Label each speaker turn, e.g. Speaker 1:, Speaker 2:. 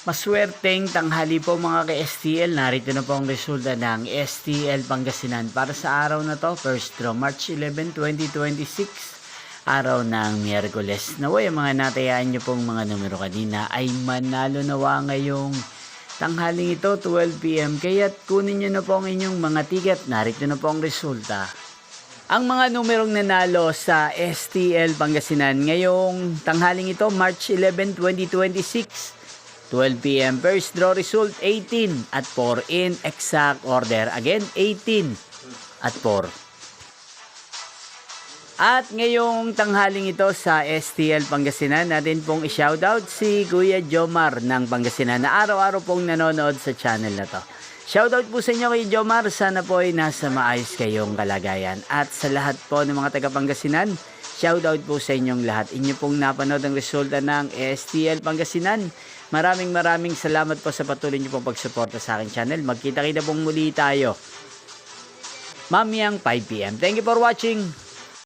Speaker 1: Maswerteng tanghali po mga ka-STL. Narito na po ang resulta ng STL Pangasinan para sa araw na to. First draw, March 11, 2026. Araw ng Miyerkules. Naway ang mga natayaan nyo pong mga numero kanina ay manalo nawa ngayong tanghaling ito, 12 PM. Kaya't kunin nyo na po ang inyong mga ticket. Narito na po ang resulta. Ang mga numerong nanalo sa STL Pangasinan ngayong tanghaling ito, March 11, 2026. 12 PM, first draw result 18 at 4 in exact order. Again, 18 at 4. At ngayong tanghaling ito sa STL Pangasinan, natin pong i-shoutout si Kuya Jomar ng Pangasinan na araw-araw pong nanonood sa channel na to. Shoutout po sa inyo kay Jomar, sana po ay nasa maayos kayong kalagayan. At sa lahat po ng mga taga Pangasinan, shoutout po sa inyong lahat. Inyo pong napanood ang resulta ng STL Pangasinan. Maraming salamat po sa patuloy niyo pong pagsuporta sa aking channel. Magkita-kita pong muli tayo mamayang 5 PM. Thank you for watching.